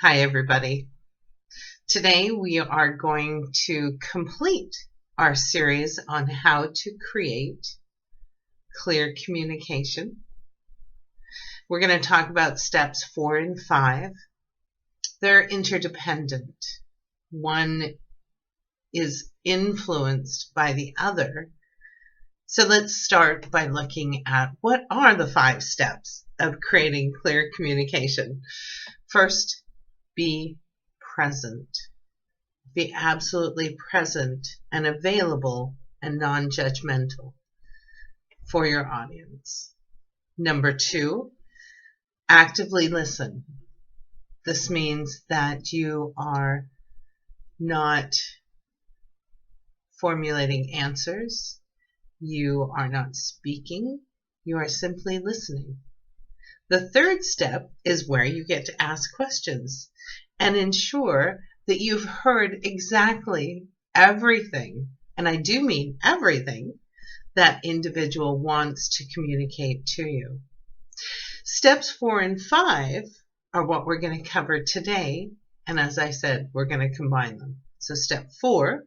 Hi, everybody. Today we are going to complete our series on how to create clear communication. We're going to talk about steps 4 and 5. They're interdependent. One is influenced by the other. So let's start by looking at what are the 5 steps of creating clear communication. First, be present. Be absolutely present and available and non-judgmental for your audience. Number 2, actively listen. This means that you are not formulating answers. You are not speaking. You are simply listening. The third step is where you get to ask questions and ensure that you've heard exactly everything, and I do mean everything, that individual wants to communicate to you. Steps 4 and 5 are what we're going to cover today, and as I said, we're going to combine them. So step 4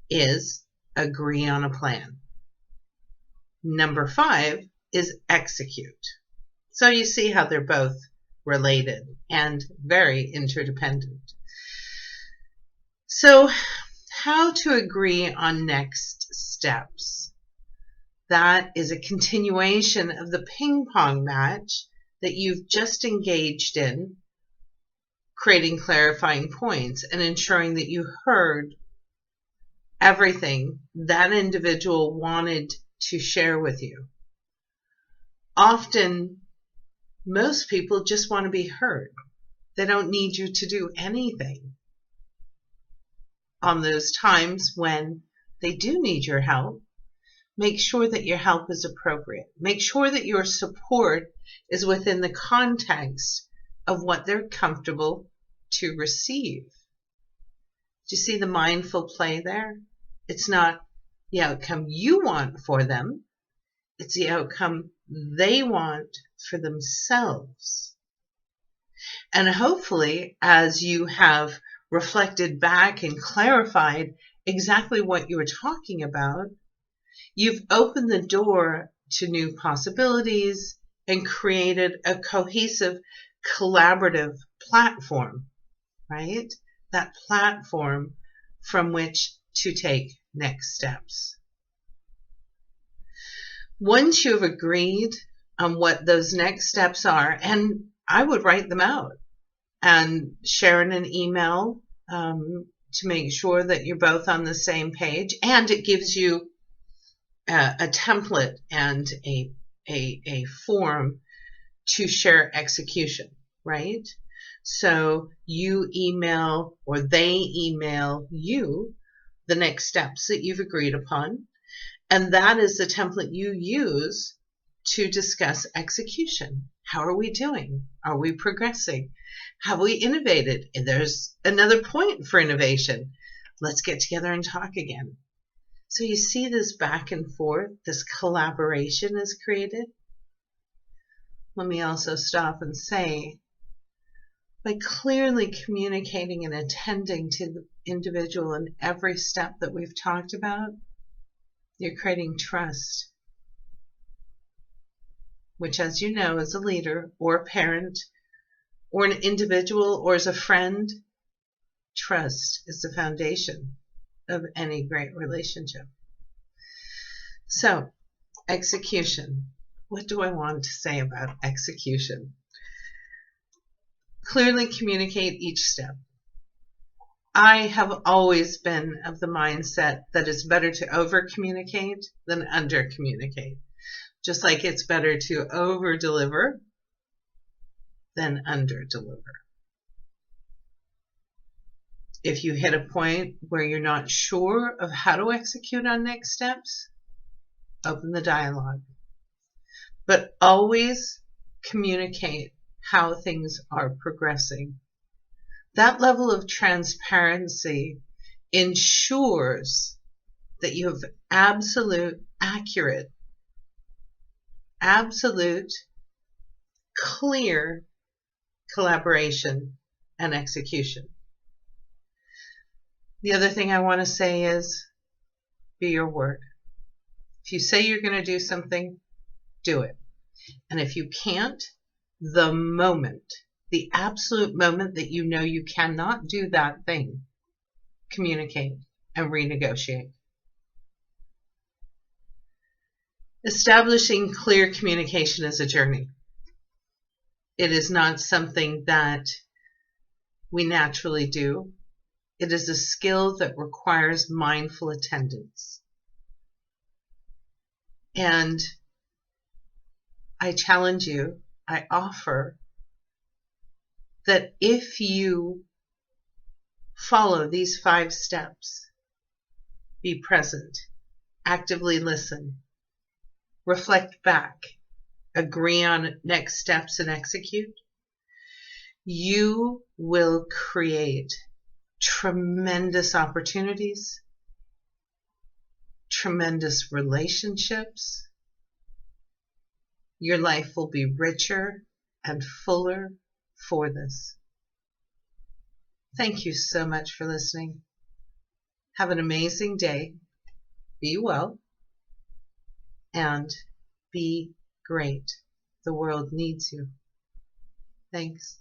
is agree on a plan. Number 5 is execute. So you see how they're both related and very interdependent. So how to agree on next steps. That is a continuation of the ping pong match that you've just engaged in, creating clarifying points and ensuring that you heard everything that individual wanted to share with you. Often, most people just want to be heard. They don't need you to do anything. On those times when they do need your help, make sure that your help is appropriate. Make sure that your support is within the context of what they're comfortable to receive. Do you see the mindful play there? It's not the outcome you want for them. It's the outcome they want for themselves. And hopefully, as you have reflected back and clarified exactly what you were talking about, you've opened the door to new possibilities and created a cohesive, collaborative platform, right? That platform from which to take next steps. Once you've agreed on what those next steps are, and I would write them out and share in an email to make sure that you're both on the same page, and it gives you a template and a form to share execution, right? So you email or they email you the next steps that you've agreed upon, and that is the template you use to discuss execution. How are we doing? Are we progressing? Have we innovated? There's another point for innovation. Let's get together and talk again. So you see this back and forth, this collaboration is created. Let me also stop and say, by clearly communicating and attending to the individual in every step that we've talked about, you're creating trust, which, as you know, as a leader or a parent or an individual or as a friend, trust is the foundation of any great relationship. So, execution. What do I want to say about execution? Clearly communicate each step. I have always been of the mindset that it's better to over-communicate than under-communicate. Just like it's better to over-deliver than under-deliver. If you hit a point where you're not sure of how to execute on next steps, open the dialogue. But always communicate how things are progressing. That level of transparency ensures that you have absolute, accurate, absolute, clear collaboration and execution. The other thing I want to say is be your word. If you say you're going to do something, do it. And if you can't, the absolute moment that you know you cannot do that thing, communicate and renegotiate. Establishing clear communication is a journey. It is not something that we naturally do. It is a skill that requires mindful attendance. And I challenge you, I offer that if you follow these 5 steps, be present, actively listen, reflect back, agree on next steps and execute, you will create tremendous opportunities, tremendous relationships. Your life will be richer and fuller for this. Thank you so much for listening. Have an amazing day. Be well and be great. The world needs you. Thanks.